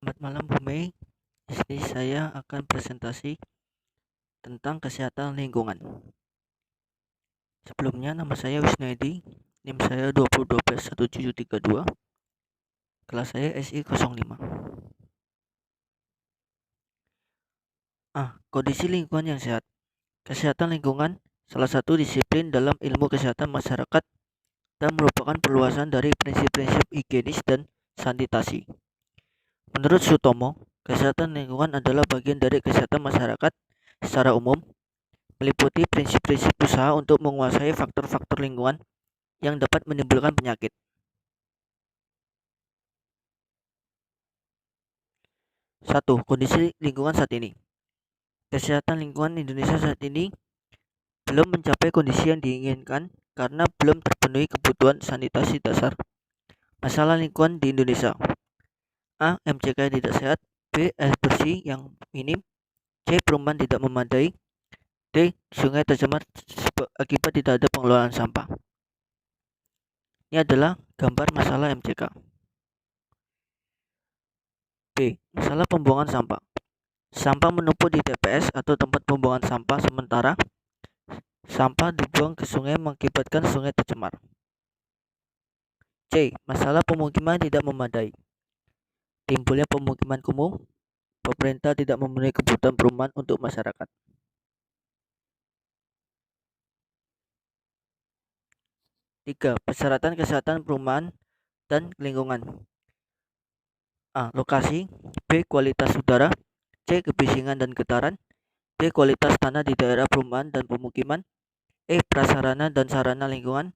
Selamat malam Bu Mei. Di sini saya akan presentasi tentang kesehatan lingkungan. Sebelumnya nama saya Wisnedi, NIM saya 20121732, kelas saya SI 05. Kondisi lingkungan yang sehat. Kesehatan lingkungan salah satu disiplin dalam ilmu kesehatan masyarakat dan merupakan perluasan dari prinsip-prinsip higienis dan sanitasi. Menurut Sutomo, kesehatan lingkungan adalah bagian dari kesehatan masyarakat secara umum, meliputi prinsip-prinsip usaha untuk menguasai faktor-faktor lingkungan yang dapat menimbulkan penyakit. 1. Kondisi lingkungan saat ini. Kesehatan lingkungan Indonesia saat ini belum mencapai kondisi yang diinginkan karena belum terpenuhi kebutuhan sanitasi dasar. Masalah lingkungan di Indonesia. A. MCK yang tidak sehat. B. Air bersih yang minim. C. Perumahan tidak memadai. D. Sungai tercemar akibat tidak ada pengelolaan sampah. Ini adalah gambar masalah MCK. B. Masalah pembuangan sampah. Sampah menumpuk di TPS atau tempat pembuangan sampah sementara sampah dibuang ke sungai mengakibatkan sungai tercemar. C. Masalah pemukiman tidak memadai. Timbulnya pemukiman kumuh, pemerintah tidak memenuhi kebutuhan perumahan untuk masyarakat. 3. Persyaratan kesehatan perumahan dan lingkungan. A. Lokasi. B. Kualitas udara. C. Kebisingan dan getaran. D. Kualitas tanah di daerah perumahan dan pemukiman. E. Prasarana dan sarana lingkungan.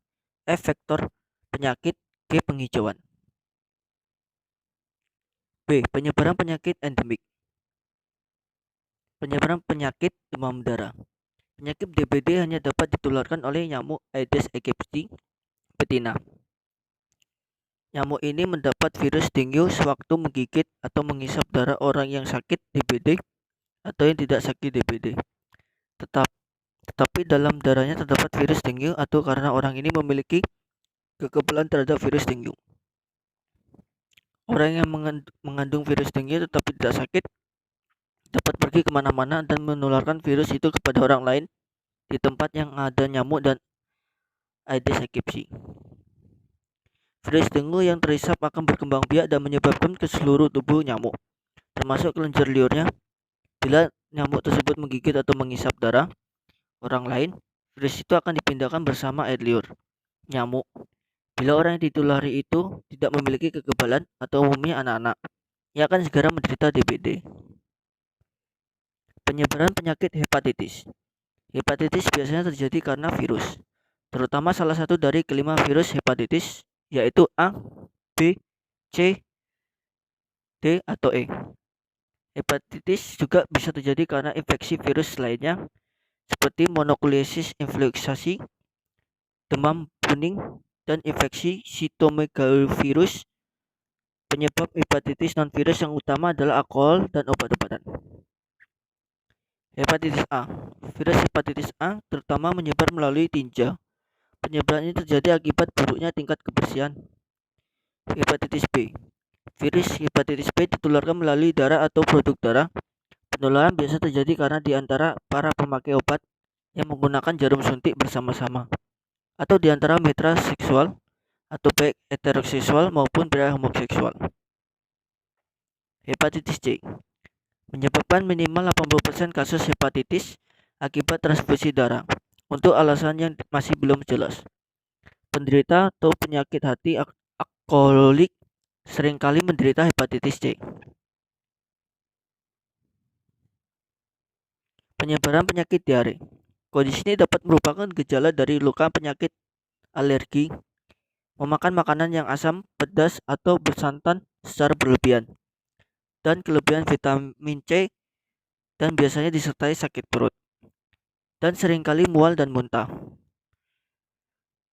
F. Faktor penyakit. G. Penghijauan. B. Penyebaran penyakit endemik. Penyebaran penyakit demam berdarah. Penyakit DBD hanya dapat ditularkan oleh nyamuk Aedes aegypti betina. Nyamuk ini mendapat virus dengue sewaktu menggigit atau menghisap darah orang yang sakit DBD atau yang tidak sakit DBD. Tetapi dalam darahnya terdapat virus dengue atau karena orang ini memiliki kekebalan terhadap virus dengue. Orang yang mengandung virus dengue tetapi tidak sakit dapat pergi kemana-mana dan menularkan virus itu kepada orang lain di tempat yang ada nyamuk dan Aedes aegypti. Virus dengue yang terhisap akan berkembang biak dan menyebabkan ke seluruh tubuh nyamuk, termasuk kelenjar liurnya. Bila nyamuk tersebut menggigit atau menghisap darah orang lain, virus itu akan dipindahkan bersama air liur nyamuk. Bila orang yang ditulari itu tidak memiliki kekebalan atau umumnya anak-anak, ia akan segera menderita DBD. Penyebaran penyakit hepatitis. Hepatitis biasanya terjadi karena virus, terutama salah satu dari kelima virus hepatitis, yaitu A, B, C, D, atau E. Hepatitis juga bisa terjadi karena infeksi virus lainnya, seperti mononukleosis influenzae, demam kuning, dan infeksi sitomegalovirus. Penyebab hepatitis non-virus yang utama adalah alkohol dan obat-obatan. Hepatitis A. Virus hepatitis A terutama menyebar melalui tinja. Penyebaran ini terjadi akibat buruknya tingkat kebersihan. Hepatitis B. Virus hepatitis B ditularkan melalui darah atau produk darah. Penularan biasa terjadi karena di antara para pemakai obat yang menggunakan jarum suntik bersama-sama, atau di antara mitra seksual atau baik heteroseksual maupun pria homoseksual. Hepatitis C. Menyebabkan minimal 80% kasus hepatitis akibat transfusi darah. Untuk alasan yang masih belum jelas, penderita atau penyakit hati alkoholik seringkali menderita hepatitis C. Penyebaran penyakit diare. Kondisi ini dapat merupakan gejala dari luka penyakit alergi, memakan makanan yang asam, pedas, atau bersantan secara berlebihan, dan kelebihan vitamin C, dan biasanya disertai sakit perut, dan seringkali mual dan muntah.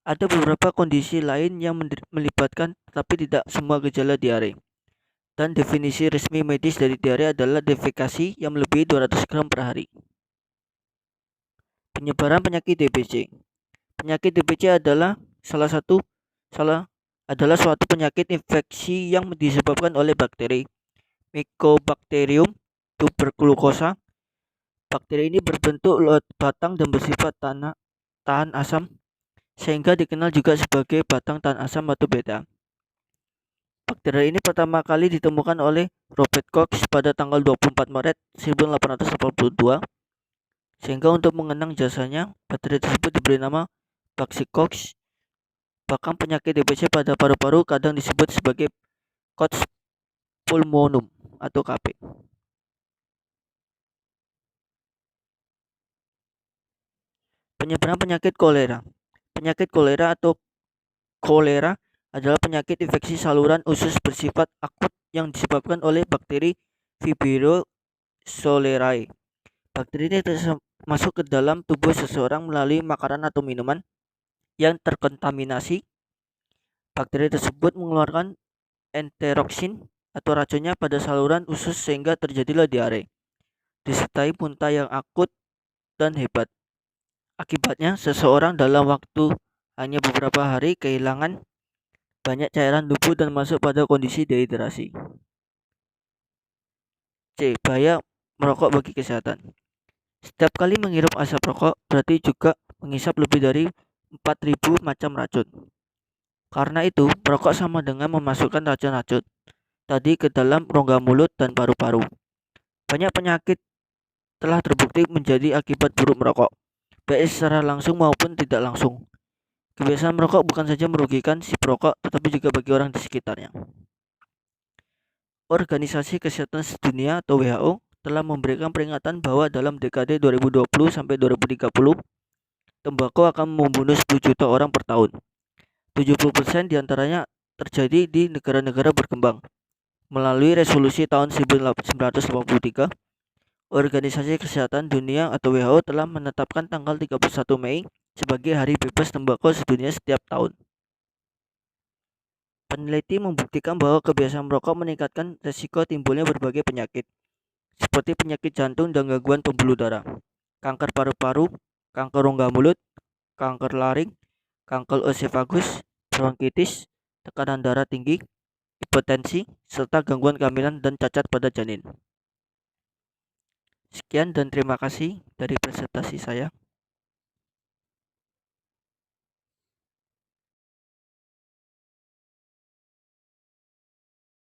Ada beberapa kondisi lain yang melibatkan tetapi tidak semua gejala diare. Dan definisi resmi medis dari diare adalah defekasi yang melebihi 200 gram per hari. Penyebaran penyakit DBC. Penyakit DBC adalah suatu penyakit infeksi yang disebabkan oleh bakteri, Mycobacterium tuberculosa. Bakteri ini berbentuk batang dan bersifat tahan asam, sehingga dikenal juga sebagai batang tahan asam atau beta. Bakteri ini pertama kali ditemukan oleh Robert Koch pada tanggal 24 Maret 1882, sehingga untuk mengenang jasanya, bakteri tersebut diberi nama Baksi Koch. Bahkan penyakit DBC pada paru-paru kadang disebut sebagai Koch pulmonum atau KP. Penyebaran penyakit kolera. Penyakit kolera atau kolera adalah penyakit infeksi saluran usus bersifat akut yang disebabkan oleh bakteri Vibrio cholerae. Bakteri ini masuk ke dalam tubuh seseorang melalui makanan atau minuman yang terkontaminasi. Bakteri tersebut mengeluarkan enteroksin atau racunnya pada saluran usus sehingga terjadilah diare, disertai muntah yang akut dan hebat. Akibatnya, seseorang dalam waktu hanya beberapa hari kehilangan banyak cairan tubuh dan masuk pada kondisi dehidrasi. C. Bahaya merokok bagi kesehatan. Setiap kali menghirup asap rokok berarti juga menghisap lebih dari 4.000 macam racun. Karena itu, merokok sama dengan memasukkan racun-racun tadi ke dalam rongga mulut dan paru-paru. Banyak penyakit telah terbukti menjadi akibat buruk merokok, baik secara langsung maupun tidak langsung. Kebiasaan merokok bukan saja merugikan si perokok, tetapi juga bagi orang di sekitarnya. Organisasi Kesehatan Sedunia atau WHO telah memberikan peringatan bahwa dalam dekade 2020 sampai 2030, tembakau akan membunuh 10 juta orang per tahun. 70% diantaranya terjadi di negara-negara berkembang. Melalui resolusi tahun 1983, Organisasi Kesehatan Dunia atau WHO telah menetapkan tanggal 31 Mei sebagai hari bebas tembakau sedunia setiap tahun. Peneliti membuktikan bahwa kebiasaan merokok meningkatkan risiko timbulnya berbagai penyakit, seperti penyakit jantung dan gangguan pembuluh darah, kanker paru-paru, kanker rongga mulut, kanker laring, kanker esophagus, bronkitis, tekanan darah tinggi, hipertensi, serta gangguan kehamilan dan cacat pada janin. Sekian dan terima kasih dari presentasi saya.